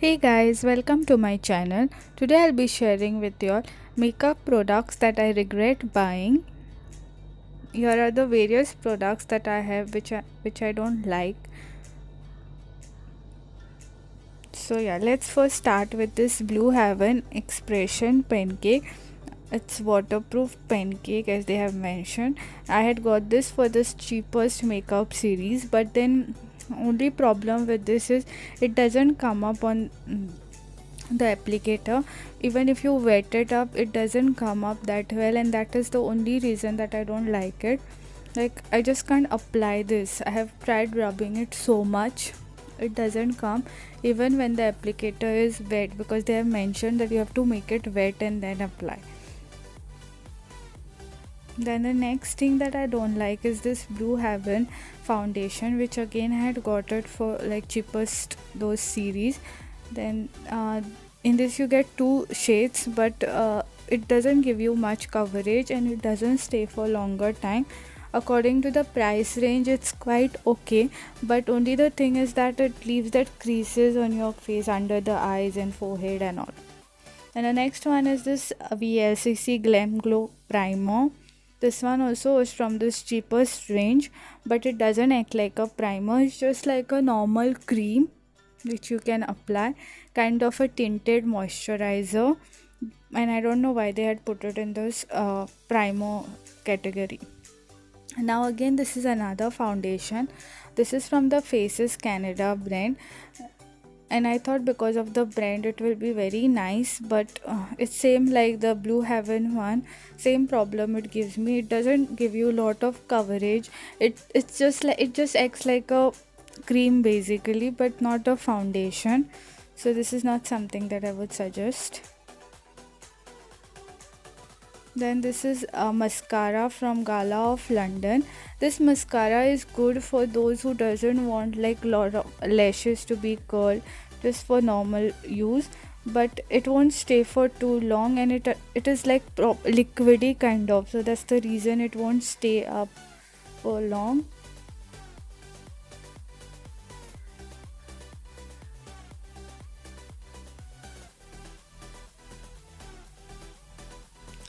Hey guys, welcome to my channel. Today I'll be sharing with you all makeup products that I regret buying. Here are the various products that I have which I don't like. So yeah, let's first start with this Blue Heaven Expression pancake. It's waterproof pancake as they have mentioned. I had got this for this cheapest makeup series, but then only problem with this is it doesn't come up on the applicator. Even if you wet it up, it doesn't come up that well, and that is the only reason that I don't like it. Like, I just can't apply this. I have tried rubbing it so much, it doesn't come even when the applicator is wet, because they have mentioned that you have to make it wet and then apply. Then the next thing that I don't like is this Blue Heaven foundation, which again I had got it for like cheapest those series. Then in this you get two shades, but it doesn't give you much coverage and it doesn't stay for longer time. According to the price range, it's quite okay, but only the thing is that it leaves that creases on your face under the eyes and forehead and all. And the next one is this VLCC Glam Glow Primer. This one also is from this cheapest range, but it doesn't act like a primer. It's just like a normal cream which you can apply, kind of a tinted moisturizer. And I don't know why they had put it in this primer category. Now again, this is another foundation. This is from the Faces Canada brand, and I thought because of the brand it will be very nice, but it's same like the Blue Heaven one. Same problem it gives me. It doesn't give you a lot of coverage. It's just like it just acts like a cream basically, but not a foundation. So this is not something that I would suggest. Then this is a mascara from Gala of London. This mascara is good for those who doesn't want like lot of lashes to be curled, just for normal use, but it won't stay for too long, and it is like liquidy kind of, so that's the reason it won't stay up for long.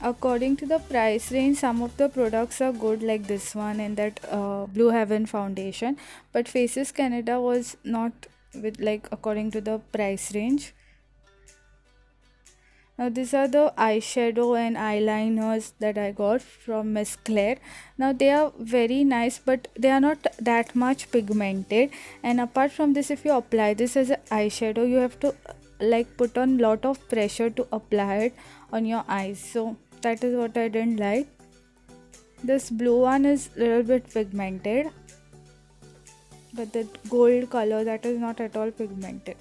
According to the price range, some of the products are good like this one and that Blue Heaven foundation, but Faces Canada was not with like according to the price range. Now these are the eyeshadow and eyeliners that I got from Miss Claire. Now they are very nice, but they are not that much pigmented. And apart from this, if you apply this as an eyeshadow, you have to like put on lot of pressure to apply it on your eyes. So that is what I didn't like. This blue one is a little bit pigmented, but the gold color, that is not at all pigmented.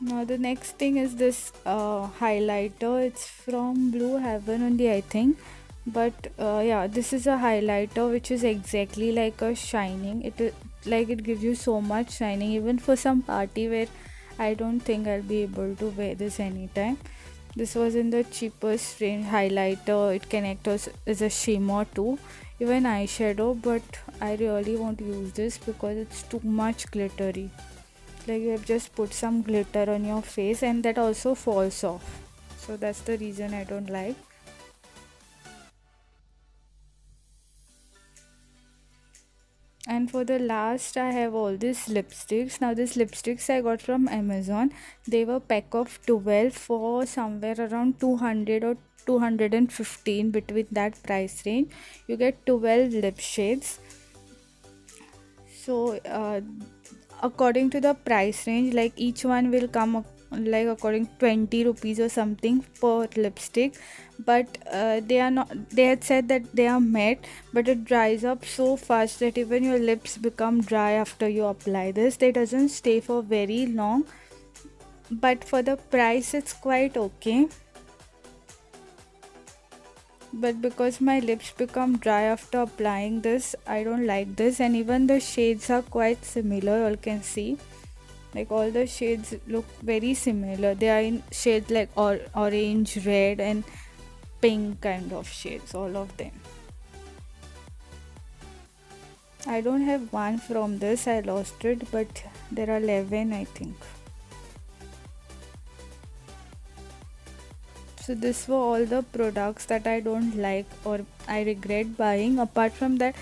Now the next thing is this highlighter. It's from Blue Heaven only, I think. But yeah, this is a highlighter which is exactly like a shining. Like it gives you so much shining, even for some party where I don't think I'll be able to wear this anytime. This was in the cheapest range highlighter. It can act as a shimmer too, even eyeshadow. But I really won't use this because it's too much glittery. Like you have just put some glitter on your face and that also falls off, so that's the reason I don't like. And for the last, I have all these lipsticks. Now these lipsticks I got from Amazon. They were pack of 12 for somewhere around 200 or 215, between that price range. You get 12 lip shades. So according to the price range, like each one will come like according 20 rupees or something per lipstick, but they are not, they had said that they are matte, but it dries up so fast that even your lips become dry after you apply this. They doesn't stay for very long, but for the price it's quite okay. But because my lips become dry after applying this, I don't like this. And even the shades are quite similar, you can see, like all the shades look very similar. They are in shades like orange, red and pink kind of shades, all of them. I don't have one from this, I lost it, but there are 11, I think. So this were all the products that I don't like or I regret buying. Apart from that,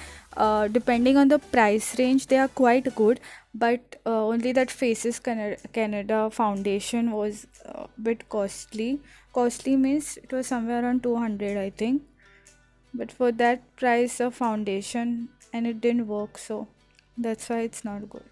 depending on the price range, they are quite good. But only that Faces Canada foundation was a bit costly. Costly means it was somewhere around 200, I think. But for that price of foundation, and it didn't work, so that's why it's not good.